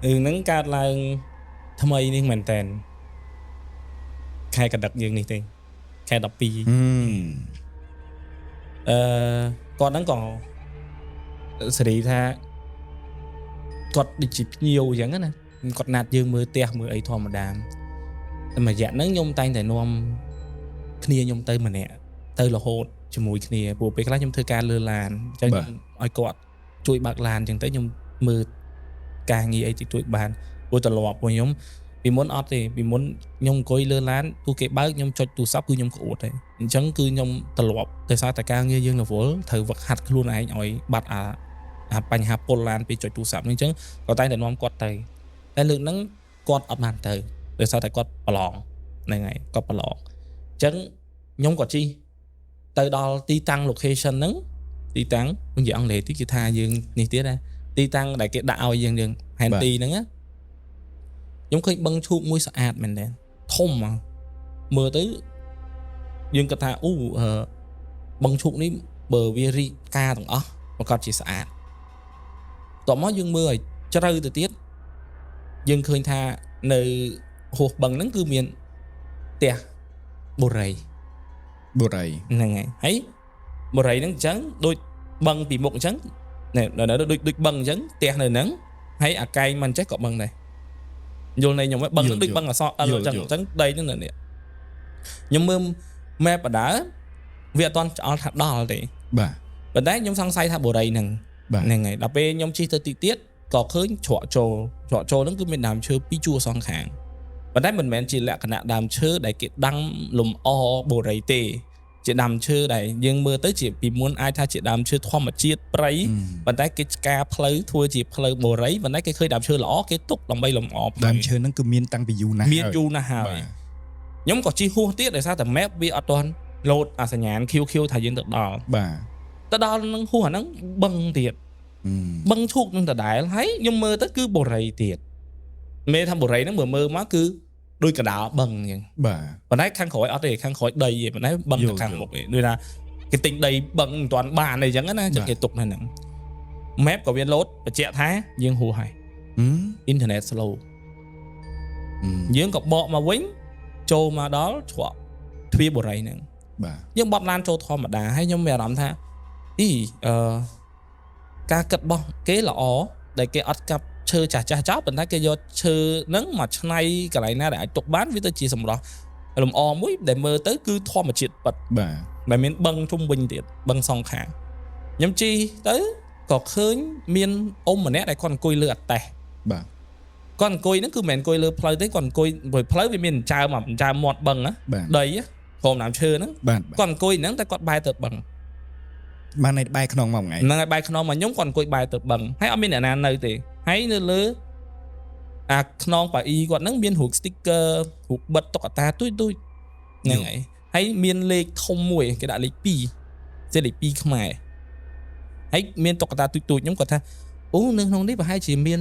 nắng cao là thâm ấy nhưng mình tên khai cả đặc dương này tên khai đọc pi con đang còn xử lý tha cọt đi chỉ nhiều giống nè cọt nạt dương mưa tẹt mưa ấy thò mà đàm mà dạ nắng nhung tay tại nom kia nhung tay mà nè tay là hột cho mùi kia bộ bị cái nhung thơ ca lơ làn cho nhung ai cọt chui bạc làn chẳng tới nhung mưa càng nghĩ ấy thì chui bàn bộ tờ lọp của nhung vì muốn ót thì vì muốn nhung coi lơ lán tu kệ bác nhung cho tu sắp cứ nhung cổ đấy chẳng cứ nhung tờ lọp tại sao tại cao như dương là vốn thử vật hạt luôn này nhỏi bạt bánh hạt Poland bị cho tu sắp nên chứ có tay để nom quạt tay tay lượng nắng quạt ập màn từ tại sao tại quạt ballon này này quạt ballon chẳng nhung quạt chi từ đó ti tăng location nắng ti tăng bây giờ ăn lệ tí kia tha dương này tiếc ra ti tăng đại cái đạo dương dương hèn ti nữa á giống khi băng chuột mũi sạch mình đen thông mà mưa tới dương cả ta băng chuột ní bờ vi ca thằng ó mà còn chỉ sạch tỏ mó dương mưa cho rơi từ tiết dương khơi tha nơi hồ bằng nắng cư miền tè bồ rầy này này ấy bồ rầy nắng trắng đôi băng bị mộng trắng này nó đôi băng trắng tè này nắng hay cây mình chắc có băng này vô này nhung băng đứt băng là so chẳng chẳng đây nữa nè nhưng mẹ bà đã việc toàn cho thật đỏ thì bà đấy nhung sang say tha bồ đây nè ngày đập về nhung chi ti tiết có khơi chọ trò nó cứ mình làm chơi pi chua song kháng và đấy mình chỉ là cái nạn làm chơi để cái đăng lùm o bồ đây tê chị làm chơi này nhưng mưa tới chỉ vì muốn ai tha chị làm chơi thoa mà chiết play và đấy cái ca play thua chỉ play bồ đấy và đấy cái khơi làm chơi lõ cái túc lòng bay lòng ọp làm chơi nó cứ miên tăng bị du na hào nhóm có chi hua tiết để saoแต่ map វាអត់ទាន់ load អាសញ្ញាណ QQ ថាយើងទៅដល់ទៅដល់នឹងហួសអាហ្នឹងបឹងទៀតបឹងឈូកនឹងដដែលហើយខ្ញុំមើលទៅគឺបូរីទៀតមេថាបូរីហ្នឹងមើលមកគឺដូចកណ្ដាលបឹងអញ្ចឹងប៉ុន្តែខាងក្រោយអត់ទេខាងក្រោយដីទេប៉ុន្តែបឹងទៅខាងមុខទេដូចថាគេទិញដីបឹងមិនទាន់បានអីចឹងណាចឹងគេទុកនៅហ្នឹង map ក៏វា load បញ្ជាក់ថាយើងហួសហើយ internet slow យើងក៏បកមកវិញចូលមកដល់ច្រកទ្វារបូរីហ្នឹងយើងបត់ឡានចូលធម្មតាហើយខ្ញុំមានអារម្មណ៍ថាការគិតរបស់គេល្អដែលគេអត់កាប់ឈើចាស់ចោលប៉ុន្តែគេយកឈើហ្នឹងមកឆ្នៃកន្លែងណាដែលអាចទុកបានវាទៅជាសម្រស់លំអមួយដែលមើលទៅគឺធម្មជាតិពិតដែលមានបឹងជុំវិញទៀតបឹងសងខាងខ្ញុំជីទៅក៏ឃើញមានអ៊ំម្នាក់ដែលគាត់អង្គុយលើអតេះគាត់អង្គុយហ្នឹងគឺមិនមែនអង្គុយលើផ្លូវទេគាត់អង្គុយផ្លូវវាមានចើមមាត់បឹងណាដីព្រមតាមឈើហ្នឹងគាត់អង្គុយហ្នឹងតែគាត់បែរទៅបឹងបាននៅបែរខ្នងមកថ្ងៃហ្នឹងហើយបែរខ្នងមកខ្ញុំគាត់អង្គុយបែរទៅបឹងហើយអត់មានអ្នកណានៅទេហើយនៅលើអាខ្នងប៉ាអ៊ីគាត់ហ្នឹងមានរូប sticker រូបបិទតុក្កតាទួយហ្នឹងហើយមានលេខធំមួយគេដាក់លេខ2ជាលេខ2ខ្មែរហើយមានតុក្កតាទួយខ្ញុំគាត់ថាអូនៅក្នុងនេះប្រហែលជាមាន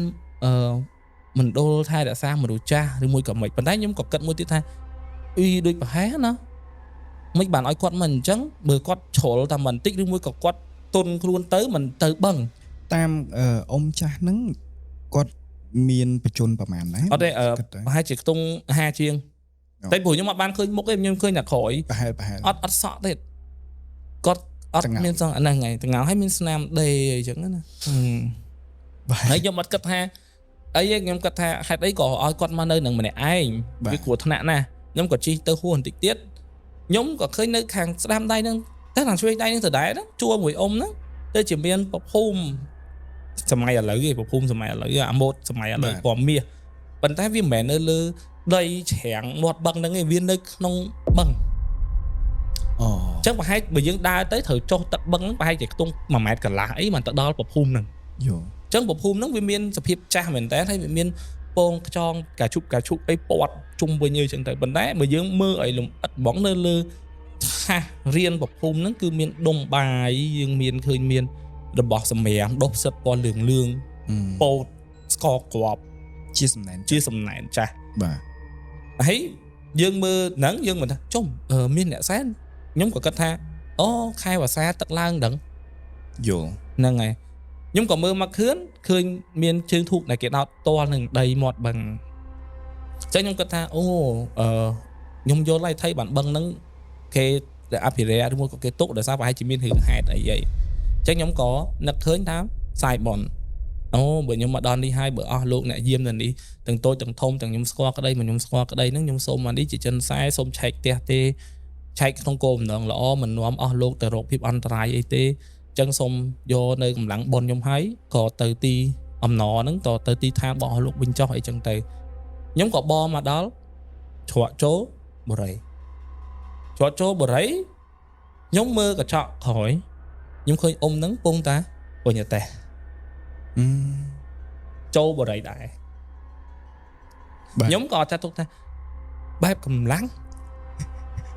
មណ្ឌលថែរក្សាមនុស្សចាស់ឬមួយក៏មិនប៉ុន្តែខ្ញុំក៏គិតមួយទៀតថាដូចប្រហែលណាមិនបានឲ្យគាត់មិនអញ្ចឹងបើគាត់ជ្រុលតែបន្តិចឬមួយក៏គាត់ទុនខ្លួនទៅមិនទៅបឹងតាមអ៊ំចាស់ហ្នឹងគាត់មានបញ្ជនប្រហែលណាអត់ទេប្រហែលជាខ្ទង់50ជាងតែព្រោះខ្ញុំអត់បានឃើញមុខទេខ្ញុំឃើញតែក្រោយប្រហែលអត់សក់ទេគាត់អត់មានសក់ហ្នឹងថ្ងៃតងហើយមានស្នាមដេអញ្ចឹងណាហើយខ្ញុំអត់គិតថាអីខ្ញុំគិតថាហេតុអីក៏ឲ្យគាត់មកនៅនឹងម្នាក់ឯងវាគ្រោះថ្នាក់ណាស់ខ្ញុំក៏ជីទៅហួសបន្តិចទៀតខ្ញុំក៏ឃើញនៅខាងស្ដាំដៃហ្នឹងតែខាងឆ្វេងដៃហ្នឹងដដែលហ្នឹងជួមួយអ៊ំហ្នឹងទៅជាមានប្រភូមិសម័យឥឡូវឯងប្រភូមិសម័យឥឡូវអាម៉ូតសម័យឥឡូវពណ៌មាសប៉ុន្តែវាមិនមែននៅលើដីច្រាំងមាត់បឹងហ្នឹងឯងវានៅក្នុងបឹងអញ្ចឹងប្រហែលបើយើងដើរទៅត្រូវចុះទឹកបឹងប្រហែលជាខ្ទង់1ម៉ែត្រកន្លះអីមិនទៅដល់ប្រភូមិហ្នឹងយោអញ្ចឹងប្រភូមិហ្នឹងវាមានសភាពចាស់មែនតើហើយវាមានពងខ្យងកាឈុកអីពាត់ជុំវិញអញ្ចឹងទៅប៉ុន្តែបើយើងមើលឲ្យលំអិតហ្មងនៅលើថារៀនប្រភូមិហ្នឹងគឺមានដុំបាយយើងមានឃើញមានរបស់សម្រាមដុសផ្សិតពណ៌លឿងពោតស្ករគ្រាប់ជាសំណែនចាស់បាទហើយយើងមើលហ្នឹងយើងមិនថាចុំមានអ្នកសែនខ្ញុំក៏គិតថាអូខែវស្សាទឹកឡើងដឹងយល់ហ្នឹងហើយ ខ្ញុំក៏មើលមកឃើញមានជើងធូបដែលគេដោតតល់នឹងដីមាត់បឹងអញ្ចឹងខ្ញុំគិតថាអូខ្ញុំយល់ហើយថៃបានបឹងហ្នឹងគេអភិរក្សឬមួយក៏គេទុកដោយសារប្រហែលជាមានរឿងហេតុអីអញ្ចឹងខ្ញុំក៏នឹកឃើញថាផ្សាយបនអូបើខ្ញុំមកដល់នេះហើយបើអស់លោកអ្នកយាមនៅនេះទាំងតូចទាំងធំទាំងខ្ញុំស្គាល់ក្តីមកខ្ញុំស្គាល់ក្តីហ្នឹងខ្ញុំសូមមកនេះជាចិនខ្សែសូមឆែកផ្ទះទេឆែកក្នុងគោលបំណងល្អមិននាំអស់លោកទៅរកភាពអន្តរាយអីទេចឹងសូមយកនៅកម្លាំងបនខ្ញុំហើយក៏ទៅទីអំណរហ្នឹងទៅទីឋានរបស់លោកវិញចុះអីចឹងទៅខ្ញុំក៏បមកដល់ច្រកចូលបុរីខ្ញុំមើលកញ្ចក់ក្រោយខ្ញុំឃើញអ៊ំហ្នឹងពងតាពញតែចូលបុរីដែរខ្ញុំក៏ចាត់ទុកថាបែបកម្លាំង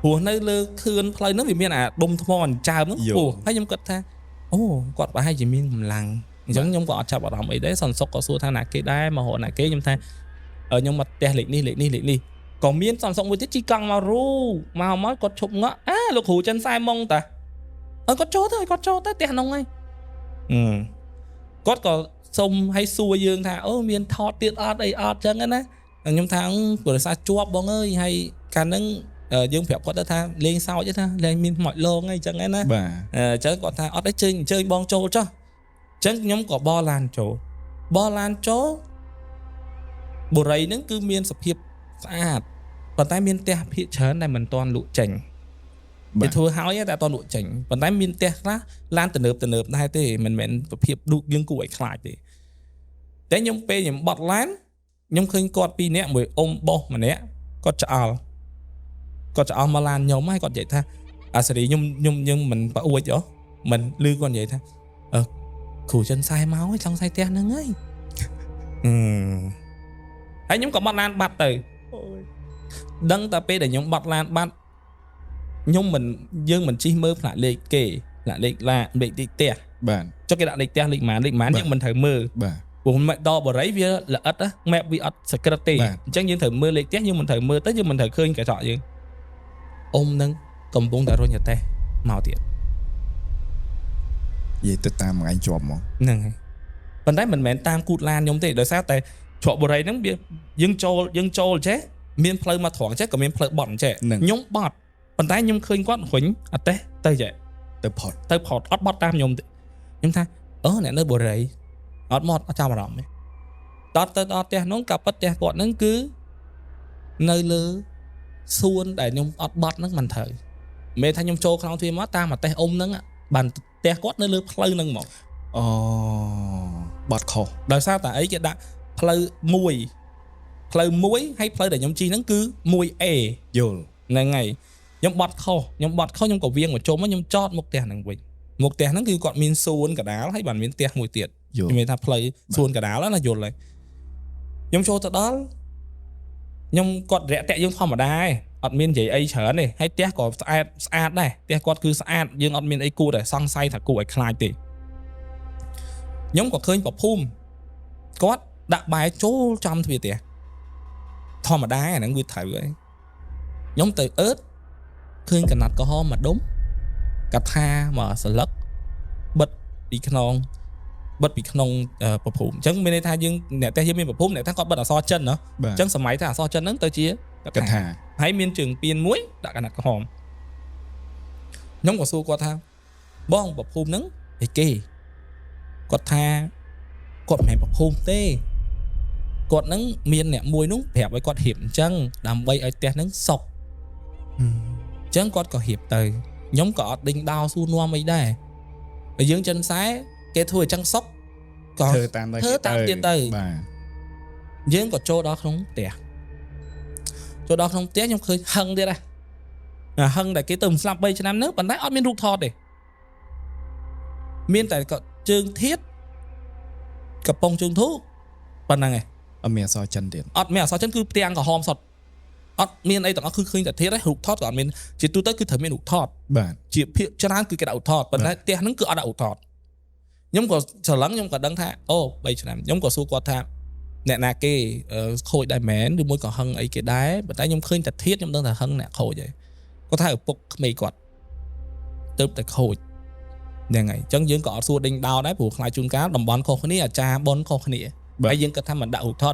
ព្រោះនៅលើខឿនផ្លូវហ្នឹងវាមានអាដុំថ្មអញ្ចើមហ្នឹងព្រោះហើយខ្ញុំគិតថាអូគាត់ប្រហែលជាមានកម្លាំងអញ្ចឹងខ្ញុំក៏អត់ចាប់អារម្មណ៍អីដែរសន្សុកក៏សួរថាណាគេដែរមករកណាគេខ្ញុំថាខ្ញុំមកផ្ទះលេខនេះក៏មានសន្សុកមួយទៀតជីកង់មកគាត់ឈប់ងក់លោកគ្រូចិនខ្សែម៉ងតាគាត់ចូលទៅផ្ទះហ្នឹងហើយគាត់ក៏សុំឲ្យសួរយើងថាអូមានថតទៀតអត់អីអត់ចឹងណាខ្ញុំថាព្រោះដោយសារជាប់បងអើយហើយកាលហ្នឹងយើងប្រាប់គាត់ទៅថាលេងសើចទេថាលេងមានខ្មោចលងអីចឹងណាអញ្ចឹងគាត់ថាអត់ទេអញ្ជើញបងចូលចុះអញ្ចឹងខ្ញុំក៏បឡានចូលបុរីហ្នឹងគឺមានសភាពស្អាតប៉ុន្តែមានផ្ទះភាគច្រើនដែលមិនទាន់លក់ចេញគេធ្វើហើយតែអត់ទាន់លក់ចេញប៉ុន្តែមានផ្ទះខ្លះឡានទំនើបដែរទេមិនមែនប្រភេទឌូកយើងគួរឲ្យខ្លាចទេតែខ្ញុំពេលខ្ញុំបត់ឡានខ្ញុំឃើញគាត់ពីរនាក់មួយអ៊ំបោះម្នាក់គាត់ឆ្អល់មកឡានខ្ញុំហើយគាត់និយាយថាអាសេរីខ្ញុំមិនប្រអួចហ៎មិនឮគាត់និយាយថាគ្រូចិនខ្សែមកហើយចង់ខ្សែផ្ទះហ្នឹងហើយហើយខ្ញុំក៏បត់ឡានបាត់ទៅដឹងតែពេលដែលខ្ញុំបត់ឡានបាត់យើងមិនជិះមើលផ្លាកលេខគេផ្លាកលេខលេខផ្ទះបាទចុះគេដាក់លេខផ្ទះលេខម៉ានយើងមិនត្រូវមើលបាទព្រោះមិនដល់បរិយវាល្អិតណា map វាអត់ secret ទេអញ្ចឹងយើងត្រូវមើលលេខផ្ទះយើងមិនត្រូវមើលទៅយើងមិនត្រូវឃើញកញ្ចក់យើងអ៊ំនឹងកំពុងតែរុញតេះមកទៀតនិយាយទៅតាមមួយឯងជាប់មកហ្នឹងហើយប៉ុន្តែមិនមែនតាមគូតឡានខ្ញុំទេដោយសារតែច្រកបរិយហ្នឹងវាយើងចូលចេះមានផ្លូវមកត្រង់ចេះក៏មានផ្លូវបត់ចេះខ្ញុំបត់ប៉ុន្តែខ្ញុំឃើញគាត់រុញអតេះទៅចេះទៅផុតអត់បត់តាមខ្ញុំទេខ្ញុំថាអ្នកនៅបរិយអត់មកអត់ចាំអារម្មណ៍ទេដល់ផ្ទះនោះក៏ប៉ិតផ្ទះគាត់ហ្នឹងគឺនៅលើសួនដែលខ្ញុំអត់បត់ហ្នឹងមិនត្រូវមិនថាខ្ញុំចូលក្នុងទ្វារមកតាមអតេះអ៊ំហ្នឹងបានផ្ទះគាត់នៅលើផ្លូវហ្នឹងមកបត់ខុសដោយសារតែអីគេដាក់ផ្លូវមួយហើយផ្លូវដែលខ្ញុំជិះហ្នឹងគឺ 1A យល់ហ្នឹងហើយខ្ញុំបត់ខុសខ្ញុំក៏វៀងមកជុំខ្ញុំចតមុខផ្ទះហ្នឹងវិញមុខផ្ទះហ្នឹងគឺគាត់មានសួនកដាលហើយបានមានផ្ទះមួយទៀតខ្ញុំមានថាផ្លូវសួនកដាលណាយល់ហើយខ្ញុំចូលទៅដល់ខ្ញុំគាត់រាក់តាក់យើងធម្មតាឯងអត់មាននិយាយអីច្រើនទេហើយផ្ទះក៏ស្អាតដែរផ្ទះគាត់គឺស្អាតយើងអត់មានអីគួរតែសង្ស័យថាគួរឲ្យខ្លាចទេខ្ញុំក៏ឃើញប្រភូមិគាត់ដាក់បាយចូលចំទ្វារផ្ទះធម្មតាអាហ្នឹងវាត្រូវហើយខ្ញុំទៅអឺតឃើញកណាត់ក្រហមមួយដុំកថាមកស្លឹកបិទពីក្នុងប្រភូមិអញ្ចឹងមានន័យថាយើងអ្នកផ្ទះយើងមានប្រភូមិអ្នកថាគាត់បិទអក្សរចិនណាអញ្ចឹងសម័យថាអក្សរចិនហ្នឹងទៅជាកថាហើយមានជើងពៀនមួយដាក់កណាត់ក្រហមខ្ញុំក៏សួរគាត់ថាបងប្រភូមិហ្នឹងអីគេគាត់ថាគាត់មិនមែនប្រភូមិទេគាត់ហ្នឹងមានអ្នកមួយនោះប្រាប់ឲ្យគាត់រៀបអញ្ចឹងដើម្បីឲ្យផ្ទះហ្នឹងសុកអញ្ចឹងគាត់ក៏រៀបទៅខ្ញុំក៏អត់ដេញដោសួរនាំអីដែរបើយើងចិនខ្សែគេធ្វើអញ្ចឹងសុកក៏ធ្វើតាមទៀតទៅបាទយើងក៏ចូលដល់ក្នុងផ្ទះខ្ញុំឃើញហឹងទៀតហឹងតែគេទៅស្លាប់3ឆ្នាំហ្នឹងប៉ុន្តែអត់មានរូបថតទេមានតែគាត់ជើងធៀបកំប៉ុងជើងធូបប៉ុណ្ណឹងឯងអត់មានអក្សរចិនទៀតអត់មានអក្សរចិនគឺផ្ទាំងក្រហមសុទ្ធអត់មានអីទាំងអស់គឺឃើញតែធៀបឯងរូបថតក៏អត់មានជាទូទៅគឺត្រូវមានរូបថតបាទជាភាគច្រើនគឺគេដាក់រូបថតប៉ុន្តែផ្ទះហ្នឹងគឺអត់ដាក់រូបថតខ្ញុំក៏ច្រឡឹងខ្ញុំក៏ដឹងថាអូ3ឆ្នាំខ្ញុំក៏សួរគាត់ថាអ្នកណាគេខូចដែរមែនឬមួយក៏ហឹងអីគេដែរប៉ុន្តែខ្ញុំឃើញតែធៀបខ្ញុំដឹងថាហឹងអ្នកខូចហើយគាត់ថាឪពុកក្មេងគាត់ទៅតែខូច ហ្នឹងហើយអញ្ចឹងយើងក៏អត់សួរដេញដោលដែរព្រោះខ្លាចជួនកាលតំបន់ខុសគ្នាអាចារ្យបនខុសគ្នាហើយយើងគិតថាមិនដាក់ឧបថត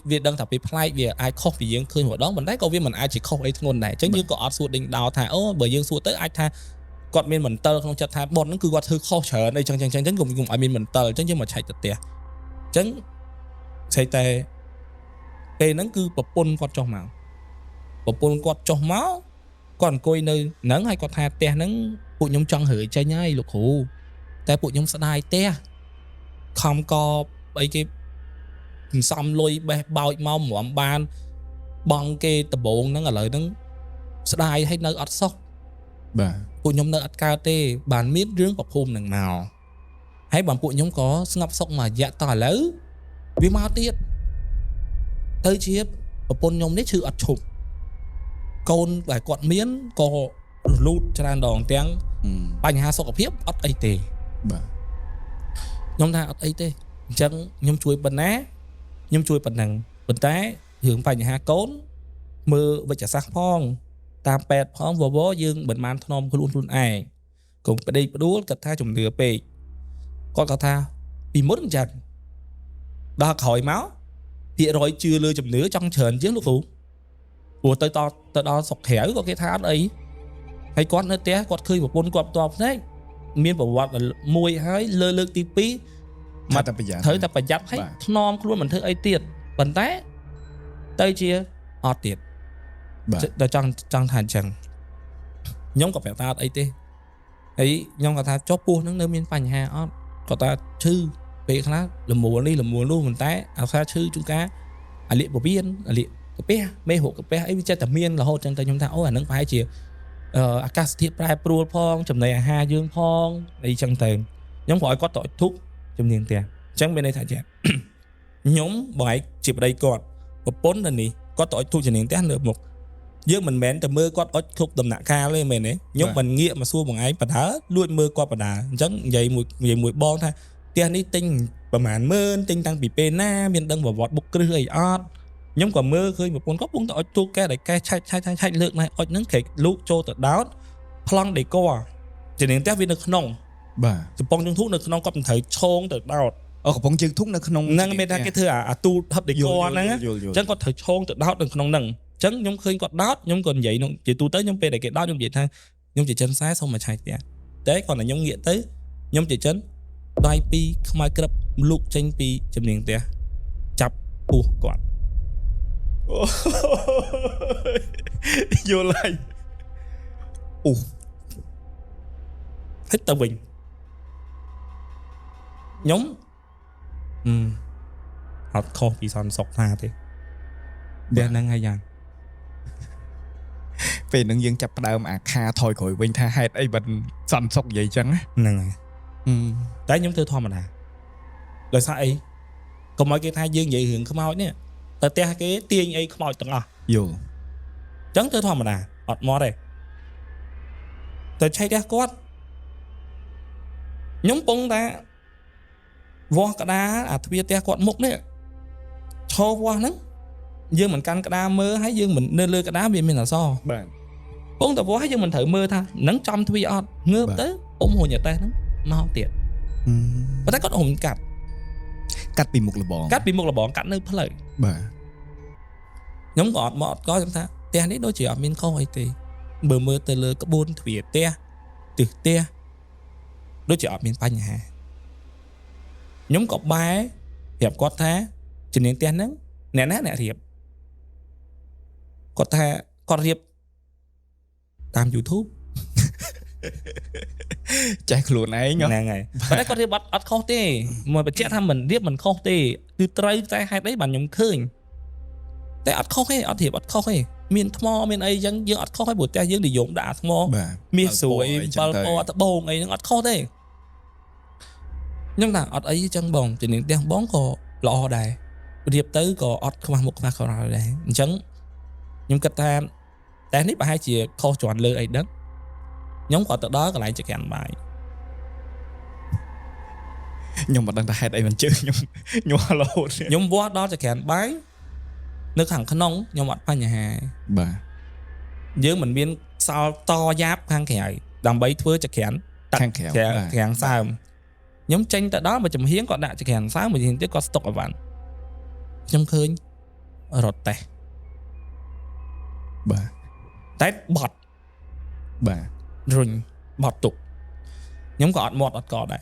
វាដឹងថាពេលផ្លែកវាអាចខុសពីយើងឃើញម្ដងប៉ុន្តែក៏វាមិនអាចជាខុសអីធ្ងន់ដែរអញ្ចឹងយើងក៏អត់សួរដេញដោលថាអូបើយើងសួរទៅអាចថាគាត់មានមន្ទិលក្នុងចិត្តថាបនហ្នឹងគឺគាត់ធ្វើខុសច្រើនអីចឹងកុំឲ្យមានមន្ទិលអញ្ចឹងយើងមកឆែកទៅផ្ទះអញ្ចឹងស្អីតែពេលហ្នឹងគឺប្រពន្ធគាត់ចុះមកគាត់អង្គុយនៅហ្នឹងហើយគាត់ថាផ្ទះហ្នឹងពួកខ្ញុំចង់រើចេញហើយលោកគ្រូតែពួកខ្ញុំស្ដាយផ្ទះខំកអីគេសំលុយបេះបោចមកម្រាំបានបងគេដំបងហ្នឹងឥឡូវហ្នឹងស្ដាយឲ្យនៅអត់សោះបាទពួកខ្ញុំនៅអត់កើតទេបានមានរឿងប្រភូមិហ្នឹងមកហើយបងពួកខ្ញុំក៏ស្ងប់សុខមួយរយៈតឥឡូវវាមកទៀតទៅជាប្រពន្ធខ្ញុំនេះឈឺអត់ឈប់កូនដែលគាត់មានក៏រលូតច្រើនដងទាំងបញ្ហាសុខភាពអត់អីទេបាទខ្ញុំថាអត់អីទេអញ្ចឹងខ្ញុំជួយប៉ុណ្ណាខ្ញុំជួយប៉ុណ្ណឹងប៉ុន្តែរឿងបញ្ហាកូនមើលវិជ្ជសាស្ត្រផងតាមពេទ្យផងវយើងមិនបានថ្នមខ្លួនឯងកុំប្តេកផ្ដួលគាត់ថាជំនឿពេកគាត់ថាពីមុនអញ្ចឹងដល់ក្រោយមកភាគរយជឿលើជំនឿចង់ច្រើនជាងលោកគ្រូព្រោះទៅដល់ស្រុកក្រៅក៏គេថាអត់អីហើយគាត់នៅផ្ទះគាត់ឃើញប្រពន្ធគាត់ផ្ទាល់ភ្នែកមានប្រវត្តិមួយហើយលើកទី2មកតែប្រយ័ត្នត្រូវតែប្រយ័ត្នហើយថ្នមខ្លួនមិនធ្វើអីទៀតប៉ុន្តែទៅជាអត់ទៀតដល់ចង់ថាអញ្ចឹងខ្ញុំក៏ប្រាប់ថាអត់អីទេហើយខ្ញុំក៏ថាចុះពោះហ្នឹងនៅមានបញ្ហាអត់គាត់ថាឈឺពេលខ្លះលមូលនេះលមូលនោះប៉ុន្តែអាសាឈឺជួនកាលអាលៀកពវៀនអាលៀកកាពះមេរោគកាពះអីវាចិត្តតែមានរហូតចឹងទៅខ្ញុំថាអូអាហ្នឹងប្រហែលជាអាកាសធាតុប្រែប្រួលផងចំណីអាហារយើងផងអីចឹងទៅខ្ញុំក៏ឲ្យគាត់ទៅធុកជំនាញផ្ទះអញ្ចឹងមានន័យថាចាខ្ញុំបងឯងជាប្តីគាត់ប្រពន្ធនៅនេះគាត់ទៅឲ្យធុកជំនាញផ្ទះលើមុខយើងមិនមែនតែមើលគាត់អុចគ្រប់ដំណាក់កាលទេមែនទេខ្ញុំមិនងាកមកសួរបងឯងបដាលួចមើលគាត់បដាអញ្ចឹងនិយាយមួយបងថាផ្ទះនេះទិញប្រហែល10000ទិញតាំងពីពេលណាមានដឹងប្រវត្តិបុកគ្រឹះអីអត់ខ្ញុំក៏មើលឃើញប្រពន្ធគាត់ពងទៅអុចទូកែដែលកែឆាច់លើកណៃអុចហ្នឹងគេលូកចូលទៅដោតប្លង់ដេក័រជំនាញផ្ទះវានៅក្នុងបាទកំប៉ុងជើងធូបនៅក្នុងគាត់មិនត្រូវឆោងទៅដោតកំប៉ុងជើងធូបនៅក្នុងហ្នឹងមានថាគេធ្វើអាទូហឹបដេក័រហ្នឹងអញ្ចឹងគាត់ត្រូវឆោងទៅដោតនៅក្នុងហ្នឹងអញ្ចឹងខ្ញុំឃើញគាត់ដោតខ្ញុំក៏និយាយក្នុងជាទូទៅខ្ញុំពេលដែលគេដោតខ្ញុំនិយាយថាខ្ញុំជាចិនខ្សែសូមមកឆាយផ្ទះតែគាត់តែខ្ញុំងាកទៅខ្ញុំជាចិនដៃពីរខ្មៅក្រឹបលូកចេញពីជំនាញផ្ទះចាប់ពោះគាត់យល់ហើយអូហិតទៅវិញខ្ញុំអត់ខុសពីសន្តិសុខថាទេតែហ្នឹងហើយយ៉ាងពេលហ្នឹងយើងចាប់ផ្ដើមអាខាថយក្រោយវិញថាហេតុអីមិនសន្តិសុខនិយាយចឹងហ្នឹងហើយតែខ្ញុំធ្វើធម្មតាដោយសារអីកុំឲ្យគេថាយើងនិយាយរឿងខ្មោចនេះតែផ្ទះគេទាញអីខ្មោចទាំងអស់យល់អញ្ចឹងធ្វើធម្មតាអត់មកទេតែឆៃផ្ទះគាត់ខ្ញុំពងថាវាស់ក្តារអាទ្វារផ្ទះគាត់មុខនេះឈរវាស់ហ្នឹងយើងមិនកាន់ក្តារមើលហើយយើងមិននៅលើក្តារវាមានអក្សរបាទពងតែវាស់ហើយយើងមិនត្រូវមើលថាហ្នឹងចំទ្វារអត់ងើបទៅអ៊ំហួញតែហ្នឹងមកទៀតប៉ុន្តែគាត់អ៊ំកាត់ពីមុខលបងកាត់នៅផ្លូវបាទខ្ញុំក៏អត់មកអត់ក៏ខ្ញុំថាផ្ទះនេះដូចជាអត់មានខុសអីទេបើមើលទៅលើក្បួនទ្វារផ្ទះទិសផ្ទះដូចជាអត់មានបញ្ហាខ្ញុំក៏បែរប្រាប់គាត់ថាជំនាញផ្ទះហ្នឹងអ្នកណាអ្នករៀបគាត់ថាគាត់រៀបតាម YouTube ចេះខ្លួនឯងហ្នឹងហើយប៉ុន្តែគាត់រៀបអត់ខុសទេមកបញ្ជាក់ថាមិនរៀបមិនខុសទេគឺត្រូវតែហេតុអីបានខ្ញុំឃើញតែអត់ខុសទេអត់រៀបអត់ខុសទេមានថ្មមានអីចឹងយើងអត់ខុសទេព្រោះផ្ទះយើងនិយមដាក់ថ្មមាសស្រួយ7ពណ៌ត្បូងអីហ្នឹងអត់ខុសទេខ្ញុំថាអត់អីចឹងបងជំនាញផ្ទះបងក៏ល្អដែររៀបទៅក៏អត់ខ្វះមុខខ្វះក្រោយដែរអញ្ចឹងខ្ញុំគិតថាតែនេះប្រហែលជាខុសជាន់លើអីដឹងខ្ញុំក៏ទៅដល់កន្លែងចក្រានបាយខ្ញុំមិនដឹងថាហេតុអីមិនជឿខ្ញុំរហូតខ្ញុំវាស់ដល់ចក្រានបាយនៅខាងក្នុងខ្ញុំអត់បញ្ហាបាទយើងមិនមានសល់តយ៉ាបខាងក្រៅដើម្បីធ្វើចក្រាន ខាងក្រៅ ខាងសើមខ្ញុំចេញទៅដល់មកចំហៀងគាត់ដាក់ខាងសើមមួយហៀងទៀតគាត់ស្តុកអីវ៉ាន់ខ្ញុំឃើញរត់តេះ បាទ តែបត់ បាទ រុញបត់ទុកខ្ញុំក៏អត់មាត់អត់កដែរ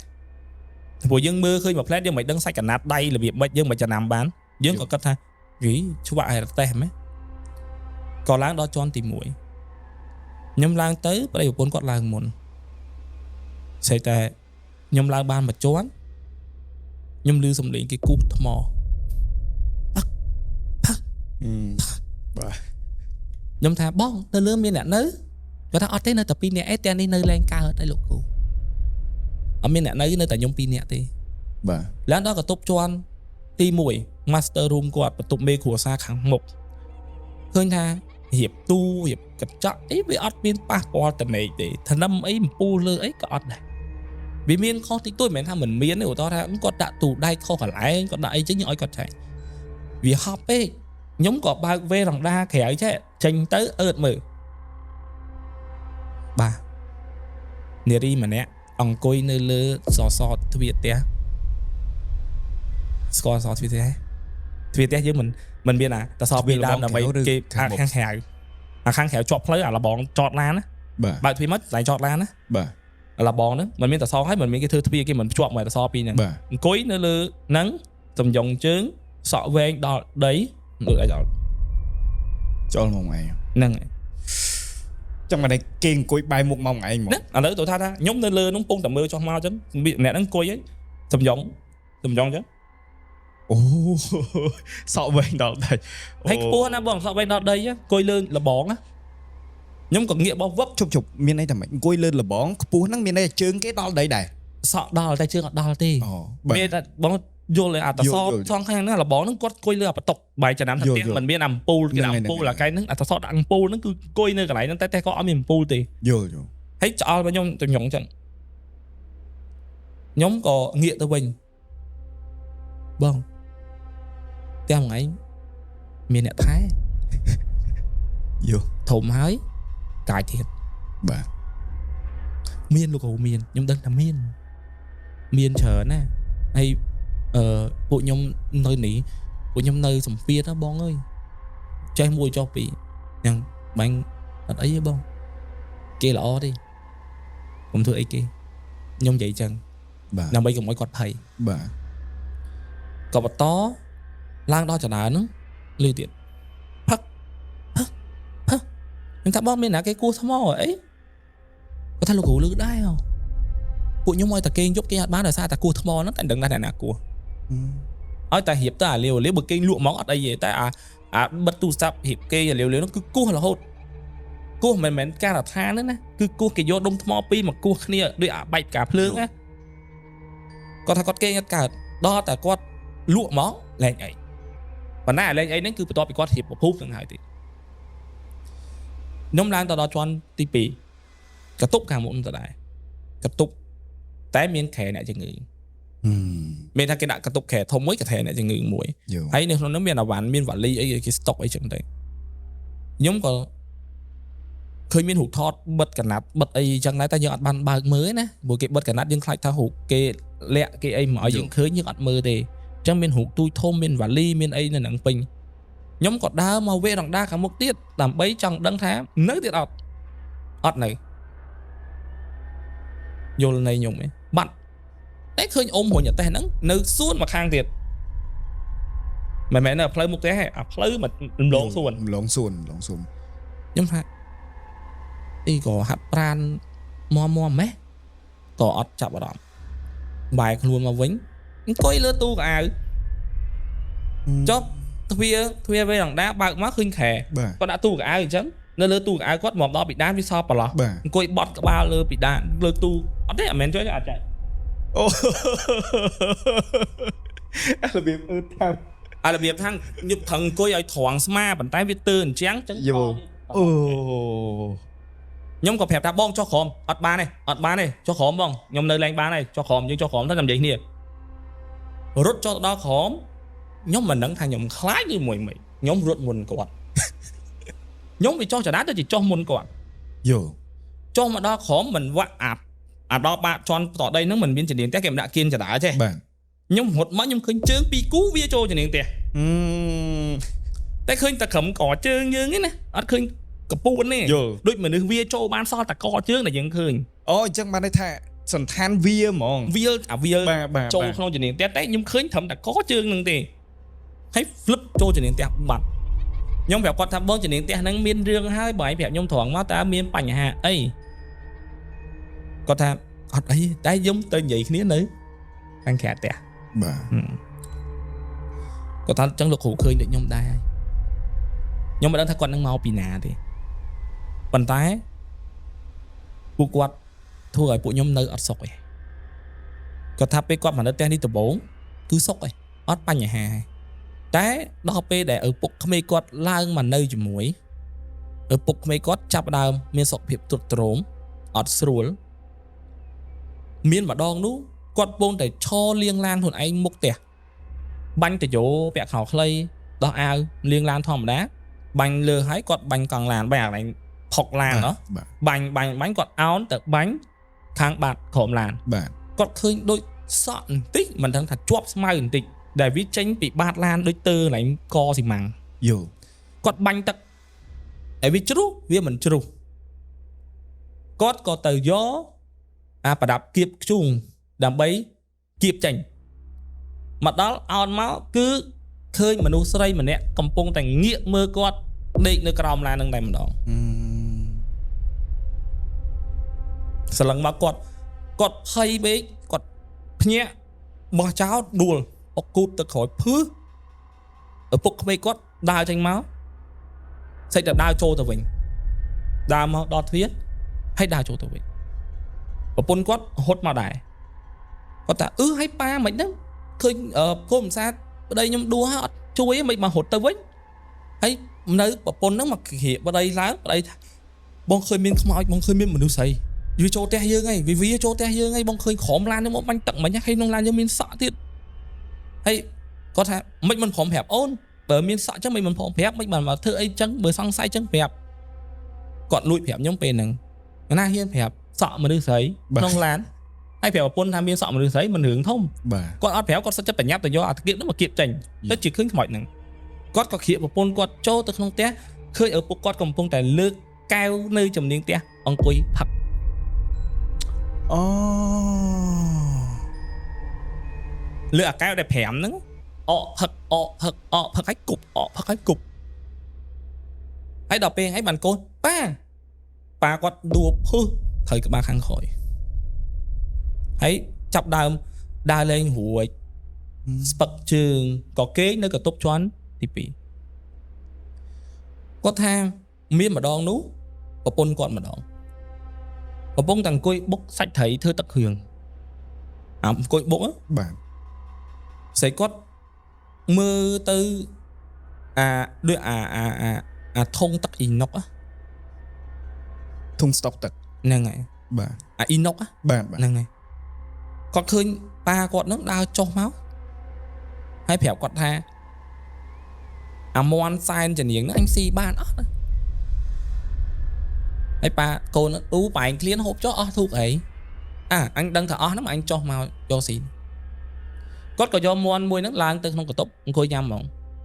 ព្រោះយើងមើលឃើញមួយផ្លែតយើងមិនដឹងសាច់កណាត់ដៃរបៀបម៉េចយើងមិនចំណាំបានយើងក៏គិតថាយីឆ្វាក់ឲ្យរត់តេះហ្មងក៏ឡើងដល់ជាន់ទី1ខ្ញុំឡើងទៅប្តីប្រពន្ធគាត់ឡើងមុនស្អីតែខ្ញុំឡើងបានមួយជាន់ខ្ញុំឮសំឡេងគេគូសថ្ម បាទ ខ្ញុំថាបងទៅលើមានអ្នកនៅគាត់ថាអត់ទេនៅតែ2នាក់ឯងតែនេះនៅលែងកើតឯលោកគ្រូអត់មានអ្នកនៅតែខ្ញុំ2នាក់ទេ បាទ ឡើងដល់កតុបជាន់ទី1 Master Room គាត់បន្ទប់មេគ្រួសារខាងមុខឃើញថារៀបទូរៀបកញ្ចក់អីវាអត់មានប៉ះពាល់តំណែងទេថ្នឹមអីអំពូលលើអីក៏អត់ដែរវាមានខុសតិចតួចមិនមែនថាមិនមានទេឧទាហរណ៍ថាគាត់ដាក់ទូដែកខុសកន្លែងគាត់ដាក់អីចឹងឲ្យគាត់ចែកវាហប់ពេកខ្ញុំក៏បើកវេរ៉ង់ដាក្រៅចេញទៅអឺតមើលបាទនារីម្នាក់អង្គុយនៅលើសសរទ្វារផ្ទះស្គាល់សសរទ្វារផ្ទះទ្វារផ្ទះយើងមិនមានតសពីដើមដើម្បីគេខាងក្រៅខាងក្រៅជាប់ផ្លូវអាលបងចតឡានណា បាទ បើកទ្វារមកតែចតឡានណា បាទ អាលបងហ្នឹងមិនមានតសហើយមិនមានគេធ្វើទ្វារគេមិនភ្ជាប់មកតសពីរហ្នឹង បាទ អង្គុយនៅលើហ្នឹងសំយងជើងសក់វែងដល់ដីលើអីដល់ ចូលមកឯង ហ្នឹងហើយ ចាំមិនគេអង្គុយបែរមុខមកឯងមក ឥឡូវទៅថាខ្ញុំនៅលើហ្នឹងពងតែមើលចុះមកអញ្ចឹងអ្នកហ្នឹងអង្គុយហ្នឹងសំយងអញ្ចឹង អូសក់វែងដល់ដៃ ហើយខ្ពស់ណាបងសក់វែងដល់ដីអង្គុយលើលបងណាខ្ញុំក៏ងាកបោះវឹក ជប់មានអីតែមិនអង្គុយលើលបងខ្ពស់ហ្នឹងមានអីជើងគេដល់ដីដែរ សក់ដល់តែជើងអត់ដល់ទេ អូបាទ មានតែបងយល់អាតសសងខាងហ្នឹងលបងហ្នឹងគាត់អង្គុយលើអាបន្តុកបាយចំណាំថាផ្ទះមិនមានអំពូលគេដាក់អំពូលអាកែហ្នឹងអាតសដាក់អំពូលហ្នឹងគឺអង្គុយនៅកន្លែងហ្នឹងតែគាត់អត់មានអំពូលទេ យល់ ហើយឆ្អល់របស់ខ្ញុំទៅញងចឹងខ្ញុំក៏ងាកទៅវិញបងទាំងថ្ងៃមានអ្នកថែ យល់ ធំហើយកាយទៀត បាទ មានលោកគ្រូមានខ្ញុំដឹងថាមានច្រើនណាហើយពួកខ្ញុំនៅនេះពួកខ្ញុំនៅសំពាធណាបងអើយចេះមួយចុះពីរយ៉ាងបាញ់អត់អីទេបងគេល្អទេកុំធ្វើអីគេខ្ញុំនិយាយចឹង បាទ ដើម្បីកុំឲ្យគាត់ភ័យ បាទ ក៏បន្តឡើងដល់ចណ្ដើរហ្នឹងលឺទៀតផឹកខ្ញុំថាបងមានណាគេគោះថ្មអីគាត់ថាលោកគ្រូលឺដែរហ៎ពួកខ្ញុំឲ្យតែគេងយប់គេអត់បានដោយសារតែគោះថ្មហ្នឹងតែដឹងថាអ្នកណាគោះឲ្យតែរៀបទៅអាលាវបើគេងលក់ហ្មងអត់អីទេតែអាបិទទូរស័ព្ទរៀបគេអាលាវហ្នឹងគឺគោះរហូតគោះមិនមែនការដ្ឋានទេណាគឺគោះគេយកដុំថ្មពីរមកគោះគ្នាដូចអាបែកផ្កាភ្លើងណាគាត់ថាគាត់គេងអត់កើតដល់តែគាត់លក់ហ្មងលែងអីប៉ុន្តែលេងអីហ្នឹងគឺបន្ទាប់ពីគាត់រៀបប្រភពហ្នឹងហើយទេខ្ញុំឡើងទៅដល់ជាន់ទី2កតុបខាងមុខទៅដែរកតុបតែមានខែអ្នកជំងឺមានថាគេដាក់កតុបខែធំមួយក៏ខែអ្នកជំងឺមួយហើយនៅក្នុងនោះមានអាវ៉ាន់មានវ៉ាលីអីគេស្តុកអីចឹងទៅខ្ញុំក៏ឃើញមានរូបថតបិទកណាត់បិទអីចឹងដែរតែយើងអត់បានបើកមើលណាព្រោះគេបិទកណាត់យើងខ្លាចថារូបគេលាក់គេអីមកឲ្យយើងឃើញយើងអត់មើលទេចឹងមានរូបទូចធំមានវ៉ាលីមានអីនៅហ្នឹងពេញខ្ញុំក៏ដើរមកវេរ៉ង់ដាខាងមុខទៀតដើម្បីចង់ដឹងថានៅទៀតអត់នៅយល់នៃខ្ញុំឯងបាត់តែឃើញអ៊ំរុញអត់ទេហ្នឹងនៅសួនមកខាងទៀតមិនមែននៅផ្លូវមុខទេអាផ្លូវមករំលងសួនខ្ញុំថាអីក៏ហាត់ប្រានមមម៉េះក៏អត់ចាប់អារម្មណ៍បែរខ្លួនមកវិញអង្គុយលើទូកៅចុះទ្វារវេរ៉ង់ដាបើកមកឃើញខែគាត់ដាក់ទូកៅអញ្ចឹងនៅលើទូកៅគាត់មកដល់ពីដានវាសល់ប្រឡោះអង្គុយបត់ក្បាលលើពីដានលើទូអត់ទេអត់មែនជួយអត់ចាច់អូរបៀបថារបៀបថាខ្ញុំថឹងអង្គុយឲ្យត្រង់ស្មាប៉ុន្តែវាទើអញ្ចឹងយល់អូ ខ្ញុំក៏ប្រាប់ថាបងចុះក្រោមអត់បានទេចុះក្រោមបងខ្ញុំនៅលេងបានហើយចុះក្រោមយើងចុះក្រោមទៅតែនិយាយគ្នារត់ចុះដល់ក្រោមខ្ញុំមិនដឹងថាខ្ញុំខ្លាចឬមួយមិនខ្ញុំរត់មុនគាត់ខ្ញុំវាចុះចដាទៅជាចុះមុនគាត់យល់ ចុះមកដល់ក្រោមមិនវាក់អា ដល់បាក់ជន់តដីហ្នឹងមិនមានជំនាញផ្ទះគេមិនដាក់គៀនចដាចេះ បាទ ខ្ញុំរត់មកខ្ញុំឃើញជើងពីរគូវាចូលជំនាញផ្ទះតែឃើញតែក្រុមកជើងយើងទេណាអត់ឃើញកពួនទេដូចមនុស្សវាចូលបានសល់តែកជើងដែលយើងឃើញ អូអញ្ចឹងបានន័យថាសន្តានវាហ្មង វាចូលក្នុងជំនាញផ្ទះតែខ្ញុំឃើញត្រឹមតែកជើងហ្នឹងទេហើយ flip ចូលជំនាញផ្ទះបាត់ខ្ញុំប្រាប់គាត់ថាបងជំនាញផ្ទះហ្នឹងមានរឿងហើយបើឯងប្រាប់ខ្ញុំត្រង់មកតើមានបញ្ហាអីគាត់ថាអត់អីតែខ្ញុំទៅនិយាយគ្នានៅខាងក្រៅផ្ទះ បាទ គាត់ថាអញ្ចឹងលោកគ្រូឃើញដូចខ្ញុំដែរខ្ញុំមិនដឹងថាគាត់នឹងមកពីណាទេប៉ុន្តែពួកគាត់ធ្វើឲ្យពួកខ្ញុំនៅអត់សុខទេគាត់ថាពេលគាត់មកនៅផ្ទះនេះដំបូងគឺសុខទេអត់បញ្ហាតែដល់ពេលដែលឪពុកក្មេងគាត់ឡើងមកនៅជាមួយឪពុកក្មេងគាត់ចាប់ដើមមានសុខភាពទ្រុឌទ្រោមអត់ស្រួលមានម្ដងនោះគាត់ពងតែឈរលៀងឡានខ្លួនឯងមុខផ្ទះបាញ់តយោពាក់ខោខ្លីដោះអាវលៀងឡានធម្មតាបាញ់លើហើយគាត់បាញ់កង់ឡានបែរឡើងផុកឡានហ៎បាញ់គាត់អោនទៅបាញ់ខាងបាតក្រោមឡាន បាទ គាត់ឃើញដូចសក់បន្តិចមិនដឹងថាជាប់ស្មៅបន្តិចដែលវាចេញពីបាតឡានដូចទៅឡើងកស៊ីម៉ាំង យល់ គាត់បាញ់ទឹកហើយវាជ្រុះវាមិនជ្រុះគាត់ក៏ទៅយកប្រដាប់គៀបខ្ជូងដើម្បីគៀបចេញមកដល់អោនមកគឺឃើញមនុស្សស្រីម្នាក់កំពុងតែងាកមើលគាត់ដេកនៅក្រោមឡាននឹងតែម្ដងស្លឹងមកគាត់ភ័យពេកគាត់ភ្ញាក់បោះចោលដួលអុកគូតទៅក្រោយភឺឪពុកក្មេងគាត់ដើរចេញមកសេចតែដើរចូលទៅវិញដើរមកដល់ទ្វារហើយដើរចូលទៅវិញប្រពន្ធគាត់ហត់មកដែរគាត់ថាហើយប៉ាមិនហ្នឹងឃើញកូនម្សាប្តីខ្ញុំដួលអត់ជួយមិនមករត់ទៅវិញហើយនៅប្រពន្ធហ្នឹងមកគ្រាប្តីឡើងប្តីថាបងឃើញមានខ្មោចបងឃើញមានមនុស្សស្រីវាចូលផ្ទះយើងហើយវាចូលផ្ទះយើងហើយបងឃើញក្រោមឡាននេះមកបាញ់ទឹកមិញហើយក្នុងឡានយើងមានសក់ទៀតហើយគាត់ថាមិនព្រមប្រាប់អូនបើមានសក់ចឹងមិនព្រមប្រាប់មិនបានមកធ្វើអីចឹងបើសង្ស័យចឹងប្រាប់គាត់លួចប្រាប់ខ្ញុំពេលហ្នឹងណាហ៊ានប្រាប់សក់មនុស្សស្រីក្នុងឡានហើយប្រាប់ប្រពន្ធថាមានសក់មនុស្សស្រីមិនរឿងធំគាត់អត់ប្រាប់គាត់សុទ្ធចិត្តបញ្ញាប់ទៅយកអាគៀបហ្នឹងមកគៀបចេញទៅជាឃើញខ្មោចហ្នឹងគាត់ក៏គ្រាប្រពន្ធគាត់ចូលទៅក្នុងផ្ទះឃើញឪពុកគាត់កំពុងតែលើកកែវនៅចំនាងផ្ទះអង្គុយផឹកអូលើអាកែវដែល5ហ្នឹងផឹកឲ្យគប់ហើយដល់ពេលហើយបានកូនប៉ាគាត់ដួលភឹសត្រូវក្បាលខាងក្រោយហើយចាប់ដើមដើរលេងរួចស្ពឹកជើងក៏គេងនៅកន្ទប់ជាន់ទី2គាត់ថាមានម្ដងនោះប្រពន្ធគាត់ម្ដងកំពុងតែអង្គុយបុកសាច់ត្រីធ្វើទឹកគ្រឿងអង្គុយបុកបាទស្អីគាត់មើលទៅដូចធុងទឹកអ៊ីណុកធុងស្តុកទឹកហ្នឹងហើយបាទអ៊ីណុកបាទហ្នឹងហើយគាត់ឃើញប៉ាគាត់ហ្នឹងដើរចុះមកហើយប្រាប់គាត់ថាមន់សែនជំនាញហ្នឹងអញស៊ីបានអត់ណាហើយប៉ាកូនប៉ែងឃ្លានហូបចុះអស់ធូបអីអញដឹងថាអស់ហ្នឹងអញចុះមកយកស៊ីគាត់ក៏យកមន់មួយហ្នឹងឡើងទៅក្នុងកន្ទប់អង្គុយញ៉ាំហ្មង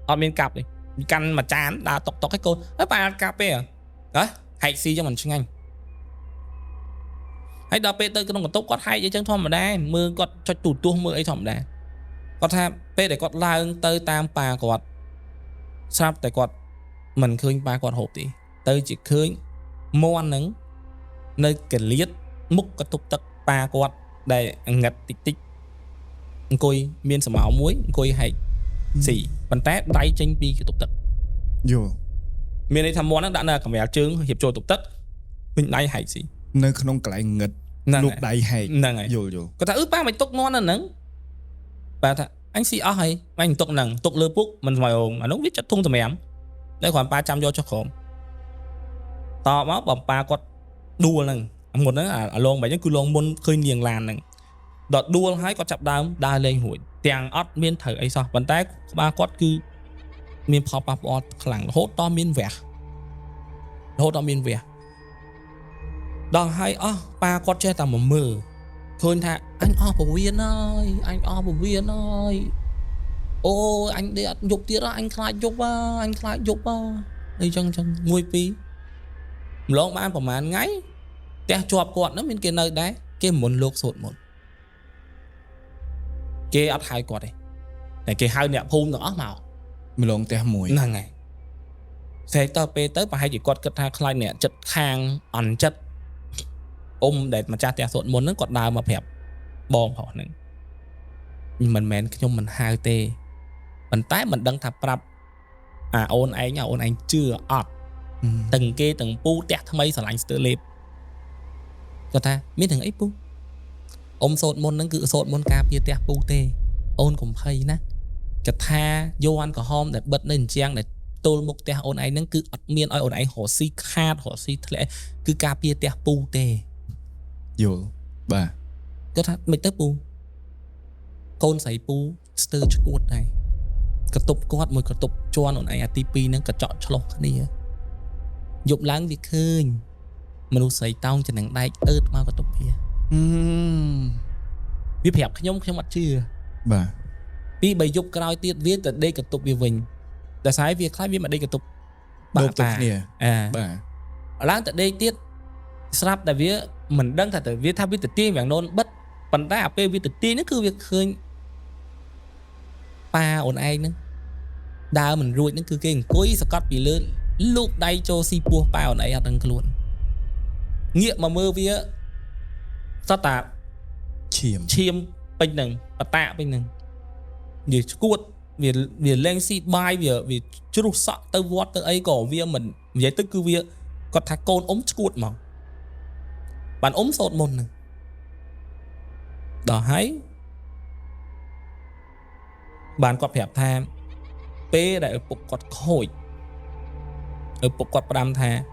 អត់មានកាប់ទេកាន់មួយចានដើរតុកឲ្យកូនហើយប៉ាអត់កាប់ទេហែកស៊ីចឹងមិនឆ្ងាញ់ហើយដល់ពេលទៅក្នុងកន្ទប់គាត់ហែកអីចឹងធម្មតាមើលគាត់ចុចទូទាស់មើលអីធម្មតាគាត់ថាពេលដែលគាត់ឡើងទៅតាមប៉ាគាត់ស្រាប់តែគាត់មិនឃើញប៉ាគាត់ហូបទេទៅជាឃើញមន់ហ្នឹងនៅកលៀតមុខកន្ទប់ទឹកប៉ាគាត់ដែលងឹតតិចតិចអង្គុយមានសម្ោមួយអង្គុយហែកស៊ីប៉ុន្តែដៃចេញពីកន្ទប់ទឹកយល់មានន័យថាមន់ហ្នឹងដាក់នៅកម្រាលជើងរៀបចូលកន្ទប់ទឹកវិញដៃហែកស៊ីនៅក្នុងកន្លែងងឹតលោកដៃហែកហ្នឹងហើយយល់គាត់ថាប៉ាមិនទុកមន់ហ្នឹងប៉ាថាអញស៊ីអស់ហើយអញទុកហ្នឹងទុកលើពុកមិនស្មៅអានោះវាចិត្តធុងសម្រាមតែគ្រាន់ប៉ាចាំយកចុះក្រោមតបមកបំប៉ាគាត់ដួលហ្នឹងមុនហ្នឹងអាឡងបែបហ្នឹងគឺឡងមុនឃើញនាងឡានហ្នឹងដល់ដួលហើយគាត់ចាប់ដើមដើរលេងរួចទាំងអត់មានត្រូវអីសោះប៉ុន្តែក្បាលគាត់គឺមានផលប៉ះពាល់ខ្លាំងរហូតដល់មានវះដល់ហើយប៉ាគាត់ចេះតែមកមើល khơi thà anh bổ viên ơi anh bổ viên ơi ô anh đi dục tiết đó anh khai dục đi chân ngồi pi lông ban của màn ngáy té chọp quạt nó bên kia nơi đấy kia muốn luộc sụt một kia ắt hai quạt đây này kia hai nẹp hôn nữa màu mình lông té mùi là ngày xe tơ pe tới và hai chỉ quạt cất hai khai nè chất khang ăn chất để mà cha té sụt muốn nó quạt đào mà phẹp bom họ này mình mến trong mình hai tê mình tái mình đăng thập rập ôn anh chưa từng kia từng pu tẹt thằng mấy sờ lạnh sờ lệp cho ta biết thằng ấy pu ông sốt môn nó cứ sốt môn cà bia tẹt pu tê ôn cũng hay nè cho tha vô ăn có hôm để bật lên trang để tôi một tẹt ôn anh nó cứ miên ôn anh họ si khát họ si lẽ cứ cà bia tẹt pu tê vô bà có ta mình tới pu con sấy pu stir chút cuột này cái tục quát mùi cái tục cho ôn anh ATP nó cái chọn cho lộc cái này dục láng việc khơi mình sấy tao cho nặng đai ớt mau cái tục kia viết hẹp không mặt chưa bà vì bây dục cái tiết viết ở đây cái tục về mình tại sao việc khác viết mà đây cái tục bà bà láng tại đây tiết sắp tại viết mình đăng thật viết tham viết từ tiên vàng nôn bất phần ta ap viết từ tiên nó cứ việc khơi pa ổn anh nữa đào mình ruột nó cứ kinh cuối Scott bị lớn lúc đây cho si pua bao này ở đằng luôn nghĩa mà mơ vía sao ta chiêm bên nằng và tạ bên nằng vì cuột vì lên si bay vì chút lúc sợ tơ vót tơ ấy cổ vía mình vậy tức cứ vía có thằng con ống cuột mà bạn ống sột môn này đó hay bạn có phép tham p đại phục quạt khôi ở phục quạt đam tha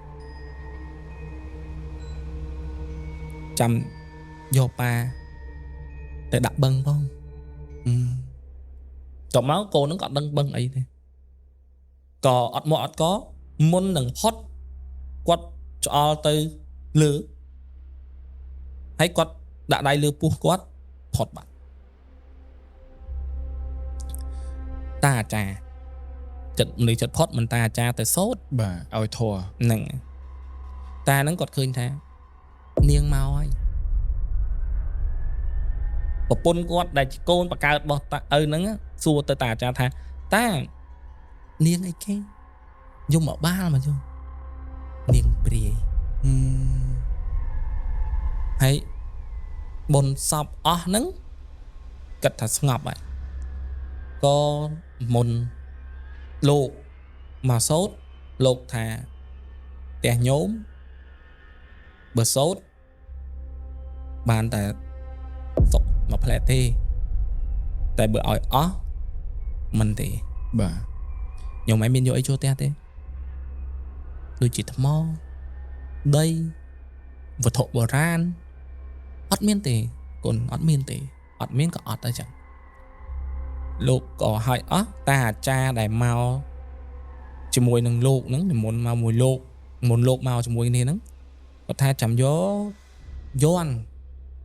chăm vô pa để đặt băng không trong máu cô nó còn đăng băng ấy thế có ọt mọt có môn đằng hot quạt cho từ lửa hay quạt đã đại lửa pu quạt hot bạn ta trà chật người chật phốt mình ta cha tới sốt bà ôi thua nè ta nó còn khơi thà niêng mau ấy và pôn quát đại chỉ côn và cao bọt ta nó xua tới ta cha thà ta niêng ấy cái dùng ở ba mà dùng niêng bì hay bồn sọp nứng cật thật ngọc vậy có môn lục mà sốt lục thà tè nhóm bờ sốt bàn tại sọc mà phải tê tại bữa ỏi mình thì bà nhiều máy miên vô ấy cho te tê đôi chỉ thầm mò đây vật thộ bờ ran ớt miên tê còn ớt miên tê ớt miên có ớt đây chẳngลูกก็ให้ตาจ้าได้เมาจมวยหนึ่งลูกนั้นมนมามวยลูกมนลูกเมาจมวยนี่นั้นก็ท่าจำย้อน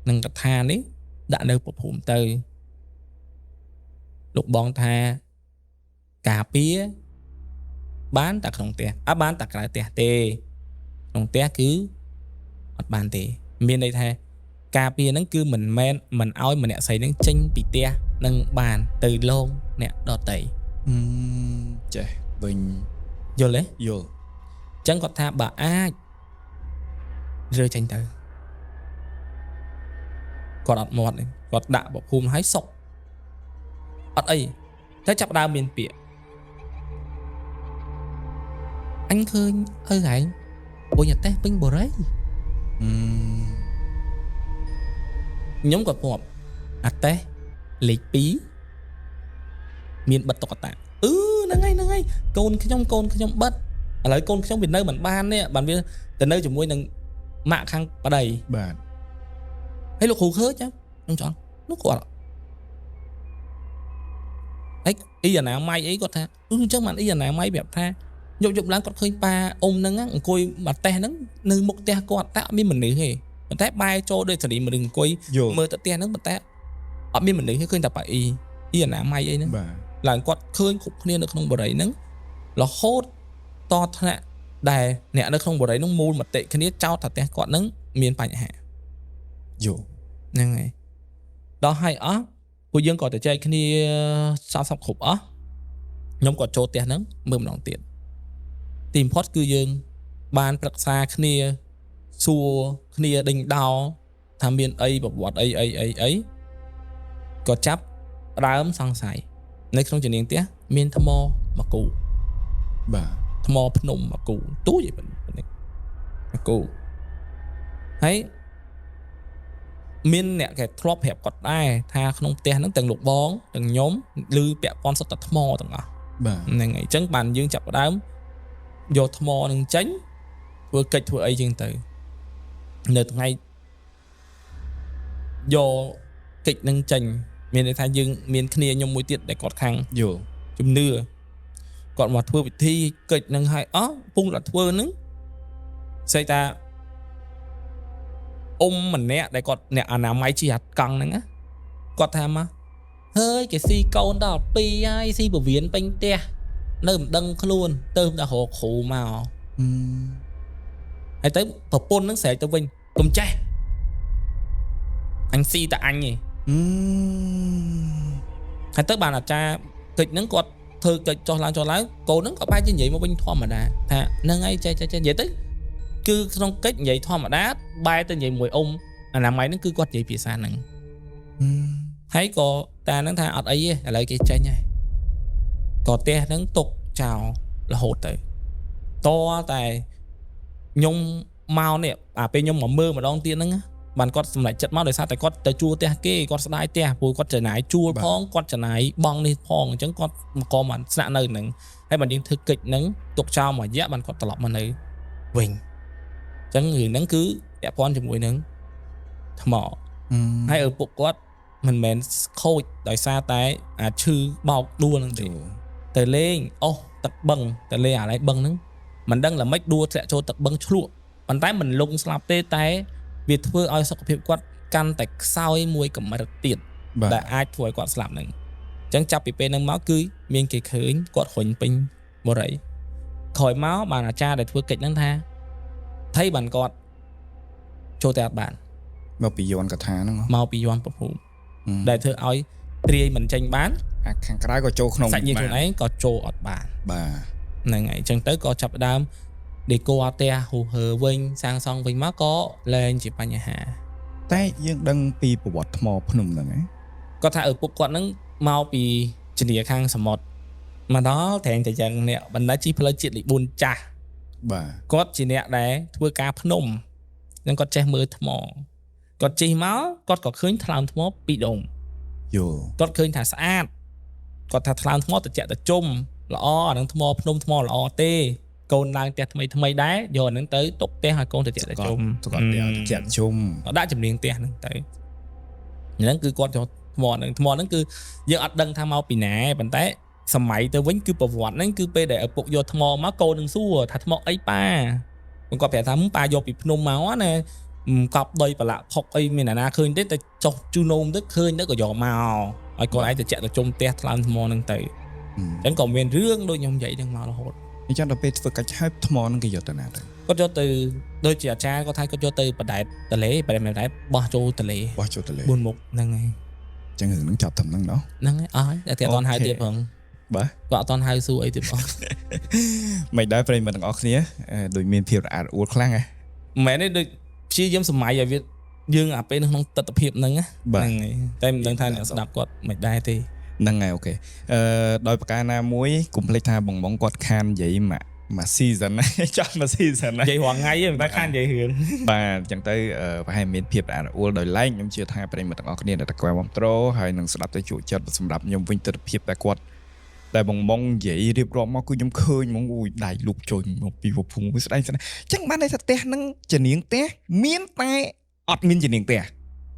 หนึ่งกับท่านี้đã được phục vụ từ lục bọn tha cà pía bán tại đồng tiền bán tại lại tiền tê đồng tiền cứ mặt bàn tê miền đây tha cà pía nó cứ mình men mình oi mình nè xây nó chênh bị tia nâng bàn từ lôn nè đo tẩy trời bình vô lấy vô chẳng có tha bà rơi tranh từ còn đặt một này còn đạ bọc hùm hái sọc ở đây thế chắp đao miền bịa anh khơi ơi anh bộ nhà té binh bồ đấy nhóm còn phù té lịch bí miền bật tọt tạ nó ngay côn cái trong bật ở lấy côn trong Việt Nam bản ban đấy bản viên từ nơi chúng môi đừng mạng khang ở đây bản hay lục hù khơi chứ không chọn nó còn ấy ý giờ nào may ấy có tha chắc mà ý giờ nào may bẹp tha dụng láng còn khơi pa ôm nâng á coi mặt te nâng nâng một te con tạ biết mình nữ hề ប៉ុន្តែបែរចូលដូចសេរីមនុស្សអង្គុយមើលទៅផ្ទះហ្នឹងប៉ុន្តែអត់មានមនុស្សទេឃើញតែប៉ាអ៊ីអនាម័យអីហ្នឹងឡើងគាត់ឃើញគ្រប់គ្នានៅក្នុងបរិយាហ្នឹងរហូតតថ្នាក់ដែលអ្នកនៅក្នុងបរិយាហ្នឹងមូលមតិគ្នាចោទថាផ្ទះគាត់ហ្នឹងមានបញ្ហាហ្នឹងហើយដល់ហើយអស់ពួកយើងក៏ទៅចែកគ្នាសពគ្រប់អស់ខ្ញុំក៏ចូលផ្ទះហ្នឹងមើលម្ដងទៀតទីបំផុតគឺយើងបានប្រឹក្សាគ្នាសួរគ្នាដេញដោថាមានអីប្រវត្តិអីក៏ចាប់ដើមសង្ស័យនៅក្នុងជំនាញផ្ទះមានថ្មមកគូថ្មភ្នំមកគូទូចឯប៉ុណ្ណឹងមកគូហើយមានអ្នកគេធ្លាប់ប្រាប់គាត់ដែរថាក្នុងផ្ទះហ្នឹងទាំងលោកបងទាំងខ្ញុំឬពាក់ព័ន្ធសុទ្ធតែថ្មទាំងអស់ហ្នឹងហើយអញ្ចឹងបានយើងចាប់ដើមយកថ្មនឹងចេញធ្វើកិច្ចធ្វើអីជាងទៅនៅថ្ងៃយកកិច្ចនឹងចេញមានន័យថាយើងមានគ្នាខ្ញុំមួយទៀតដែលគាត់ខាងជំនឿគាត់មកធ្វើពិធីកិច្ចនឹងឲ្យអស់ពុំតែធ្វើនឹងស្អីថាអ៊ំម្នាក់ដែលគាត់អ្នកអនាម័យជីហាត់កង់ហ្នឹងគាត់ថាមកហើយគេស៊ីកូនដល់2ហើយស៊ីពវៀនពេញផ្ទះនៅមិនដឹងខ្លួនទៅតែរកគ្រូមកហើយទៅប្រពន្ធហ្នឹងស្រែកទៅវិញកុំចេះអញស៊ីតែអញឯងហើយទៅបានអាចារ្យកិច្ចហ្នឹងគាត់ធ្វើកិច្ចចោះឡើងកូនហ្នឹងក៏បែរជានិយាយមកវិញធម្មតាថាហ្នឹងហើយចេះនិយាយទៅគឺក្នុងកិច្ចនិយាយធម្មតាបែរទៅនិយាយមួយអ៊ំអនាម័យហ្នឹងគឺគាត់និយាយភាសាហ្នឹងហើយក៏តាហ្នឹងថាអត់អីទេឥឡូវគេចេញហើយក៏ផ្ទះហ្នឹងទុកចោលរហូតទៅតតែខ្ញុំមកនេះពេលខ្ញុំមកមើលម្ដងទៀតហ្នឹងបានគាត់សម្រេចចិត្តមកដោយសារតែគាត់ទៅជួលផ្ទះគេគាត់ស្ដាយផ្ទះព្រោះគាត់ចំណាយជួលផងគាត់ចំណាយបងនេះផងអញ្ចឹងគាត់មកបានស្នាក់នៅហ្នឹងហើយបានយើងធ្វើកិច្ចហ្នឹងទុកចោលមួយរយៈបានគាត់ត្រឡប់មកនៅវិញអញ្ចឹងរឿងហ្នឹងគឺពាក់ព័ន្ធជាមួយនឹងថ្មហើយឪពុកគាត់មិនមែនខូចដោយសារតែអាឈឺបោកដួលហ្នឹងទេទៅលេងទឹកបឹងទៅលេងអាឡៃបឹងហ្នឹងមិនដឹងល្មិចដួលធ្លាក់ចូលទឹកបឹងឆ្លក់ប៉ុន្តែមិនលងស្លាប់ទេតែវាធ្វើឲ្យសុខភាពគាត់កាន់តែខ្សោយមួយកម្រិតទៀតដែលអាចធ្វើឲ្យគាត់ស្លាប់ហ្នឹងអញ្ចឹងចាប់ពីពេលហ្នឹងមកគឺមានគេឃើញគាត់រុញពេញបរិយាក្រោយមកបានអាចារ្យដែលធ្វើកិច្ចហ្នឹងថាថៃបានគាត់ចូលតែអត់បានមកពីយន្តកថាហ្នឹងមកពីយន្តប្រភូមិដែលធ្វើឲ្យត្រាយមិនចេញបានអាខាងក្រៅក៏ចូលក្នុងសាច់ញាតិខ្លួនឯងក៏ចូលអត់បានហ្នឹងហើយអញ្ចឹងទៅក៏ចាប់ដើមដេកូអត់ផ្ទះហូហើវិញសាងសង់វិញមកក៏លែងជាបញ្ហាតែយើងដឹងពីប្រវត្តិថ្មភ្នំហ្នឹងគាត់ថាឪពុកគាត់ហ្នឹងមកពីជំនាខាងសមុទ្រមកដល់ត្រែងតែយ៉ាងអ្នកបណ្ដាជីផ្លូវជាតិលេខ4ចាស់គាត់ជាអ្នកដែលធ្វើការភ្នំហ្នឹងគាត់ចេះមើលថ្មគាត់ជិះមកគាត់ក៏ឃើញថ្លើមថ្មពីរដងគាត់ឃើញថាស្អាតគាត់ថាថ្លើមថ្មត្រជាក់ត្រជុំល្អអានឹងថ្មភ្នំថ្មល្អទេកូនឡើងផ្ទះថ្មីដែរយកអានឹងទៅទុកផ្ទះឲ្យកូនត្រជាក់ត្រជុំគាត់ត្រជាក់ត្រជុំដាក់ជំនាញផ្ទះហ្នឹងទៅហ្នឹងគឺគាត់យកថ្មហ្នឹងគឺយើងអត់ដឹងថាមកពីណាប៉ុន្តែសម័យទៅវិញគឺប្រវត្តិហ្នឹងគឺពេលដែលឪពុកយកថ្មមកកូននឹងសួរថាថ្មអីប៉ាគាត់ប្រាប់ថាប៉ាយកពីភ្នំមកណាកប់ដីប្រឡាក់ផុកអីមានណាឃើញទេតែចុះជូណូមទៅឃើញទៅក៏យកមកឲ្យគាត់ឯងទៅចាក់ទៅជុំផ្ទះថ្លើមថ្មហ្នឹងទៅអញ្ចឹងក៏មានរឿងដូចខ្ញុំនិយាយហ្នឹងមករហូតអញ្ចឹងដល់ពេលធ្វើកិច្ចហើយថ្មហ្នឹងគេយកទៅណាទៅគាត់យកទៅដូចជាអាចារ្យគាត់ថាគាត់យកទៅបដែតទលេបដែតបោះចូលទលេ4មុខហ្នឹងហើយអញ្ចឹងរឿងហ្នឹងចាប់ត្រឹមហ្នឹងហ្នឹងហើយអស់ហើយតែអត់ទាន់ហៅទៀតផងបាទគាត់អត់ទាន់ហៅសួរអីទៀតផងមិនដែរប្រិយមិត្តទាំងអស់គ្នាដូចមានភាពរអាក់រអួលខ្លាំងហ៎មិនមែនទេដូចព្យាយាមសម័យឲ្យវាយើងអាពេលក្នុងទស្សនវិជ្ជាហ្នឹងហ្នឹងហើយតែមិនដឹងថាអ្នកស្ដាប់គាត់មិនដែរទេហ្នឹងហើយអូខេដោយប្រការណាមួយកុំភ្លេចថាបងគាត់ខាននិយាយមួយ season ចង់មួយ season និយាយរាល់ថ្ងៃទេមិនតែខាននិយាយរឿងបាទអញ្ចឹងទៅប្រហែលមានភាពរអាក់រអួលដោយឡែកខ្ញុំជឿថាប្រិយមិត្តទាំងអស់គ្នាដែលគាត់គាំទ្រហើយនឹងស្ដាប់ទៅជក់ចិត្តសម្រាប់ខ្ញុំវិញទស្សនវិជ្ជាតែគាត់តែបងនិយាយរៀបរាប់មកគឺខ្ញុំឃើញហ្មងអូយដៃលុបចូលមកពីវភុងស្ដាយស្ដាយអញ្ចឹងបានន័យថាផ្ទះហ្នឹងជានាងផ្ទះមានតែអត់មានជានាងផ្ទះ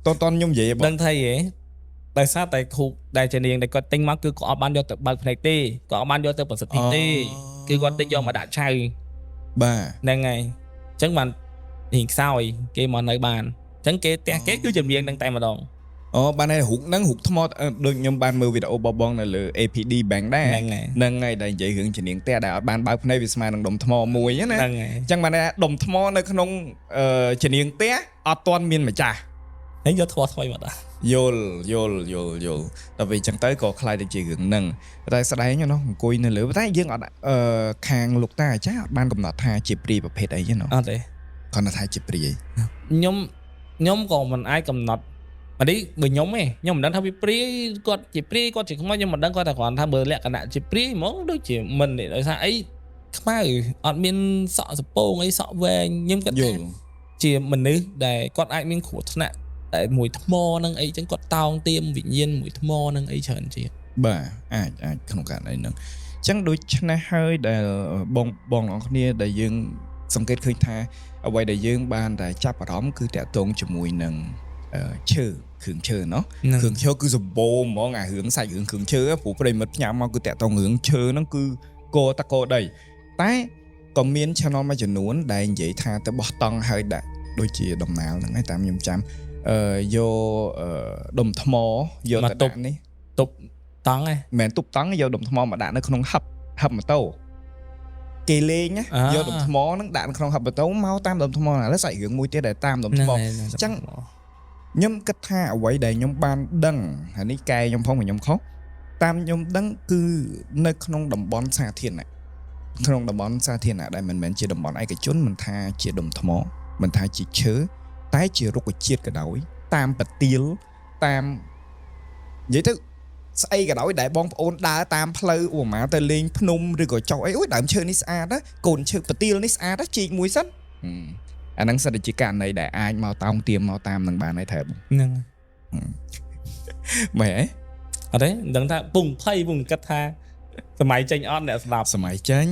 តនខ្ញុំនិយាយបងដឹងថៃហ៎ដោយសារតែគ្រូដែលជានាងដែលគាត់ទិញមកគឺគាត់អត់បានយកទៅបើកភ្នែកទេគាត់អត់បានយកទៅប្រសិទ្ធិទេគឺគាត់ទិញយកមកដាក់ឆៅបាទហ្នឹងហើយអញ្ចឹងបានរៀងខ្សោយគេមកនៅបាន ចឹងគេផ្ទះគេគឺចម្រៀងនឹងតែម្ដង អូបានហើយរូបហ្នឹងរូបថ្មដូចខ្ញុំបានមើលវីដេអូបបងនៅលើ APD Bank ដែរ ហ្នឹងហើយ ដែលនិយាយរឿងជំនាញផ្ទះដែលអត់បានបើកភ្នែកវាស្មើនឹងដុំថ្មមួយណា ហ្នឹងហើយ អញ្ចឹងបានថាដុំថ្មនៅក្នុងជំនាញផ្ទះអត់ទាន់មានម្ចាស់ ហើយយកថ្មថ្មីមកដល់ យល់ដល់ពេលអញ្ចឹងទៅក៏ខ្លាយទៅជារឿងហ្នឹងតែស្ដែងហ្នឹងអង្គុយនៅលើតែយើងអត់ខាងលោកតាអាចារ្យអត់បានកំណត់ថាជាព្រាយប្រភេទអីទេណា អត់ទេ គាត់ថាជាព្រាយ ខ្ញុំក៏មិនអាចកំណត់អានេះបើខ្ញុំទេខ្ញុំមិនដឹងថាវាព្រាយគាត់ជាព្រាយគាត់ជាខ្មោចខ្ញុំមិនដឹងគាត់តែគ្រាន់ថាមើលលក្ខណៈជាព្រាយហ្មងដូចជាមិនទេដោយសារអីខ្មៅអត់មានសក់សពងអីសក់វែងខ្ញុំគាត់ យល់ ជាមនុស្សដែលគាត់អាចមានគ្រោះថ្នាក់តែមួយថ្មនឹងអីចឹងគាត់តោងទៀមវិញ្ញាណមួយថ្មនឹងអីច្រើនជាង បាទអាចក្នុងករណីហ្នឹងអញ្ចឹងដូចឆ្នេះហើយដែលបងអរគ្នាដែលយើងសង្កេតឃើញថាអ្វីដែលយើងបានតែចាប់អារម្មណ៍គឺតាក់ទងជាមួយនឹងឈើគ្រឿងឈើเนาะគ្រឿងឈើគឺសម្បូរហ្មងអារឿងសាច់រឿងគ្រឿងឈើព្រោះប្រិមិត្តផ្ញើមកគឺតាក់ទងរឿងឈើហ្នឹងគឺកតកដីតែក៏មាន channel មួយចំនួនដែលនិយាយថាទៅបោះតង់ហើយដាក់ដូចជាដំណើរហ្នឹងឯងតាមខ្ញុំចាំយកដុំថ្មយកទៅដាក់នេះ ទប់តង់ឯង មិនមែនទប់តង់យកដុំថ្មមកដាក់នៅក្នុងហឹបម៉ូតូគេលេងណាយកដុំថ្មហ្នឹងដាក់នៅក្នុងហឹបម៉ូតូមកតាមដុំថ្មឥឡូវសាច់រឿងមួយទៀតដែលតាមដុំថ្ម ចឹង ខ្ញុំគិតថាអ្វីដែលខ្ញុំបានដឹងហើយនេះកែខ្ញុំផងខ្ញុំខុសតាមខ្ញុំដឹងគឺនៅក្នុងតំបន់សាធារណៈក្នុងតំបន់សាធារណៈដែលមិនមែនជាតំបន់ឯកជនមិនថាជាដុំថ្មមិនថាជាឈើតែជារុក្ខជាតិក៏ដោយតាមប្រទាលតាមនិយាយទៅស្អីក៏ដោយដែលបងប្អូនដើរតាមផ្លូវឧបមាទៅលេងភ្នំឬក៏ចុះអីអូយដើមឈើនេះស្អាតណាកូនឈើប្រទាលនេះស្អាតណាជីកមួយសិនអាហ្នឹងសិតតែជាករណីដែលអាចមកតោងទៀមមកតាមនឹងបានហើយថែបង ហ្នឹង មែនអី អត់ទេមិនដឹងថាពុំភ័យពុំគិតថាសម័យចេញអត់អ្នកស្ដាប់ សម័យចេញ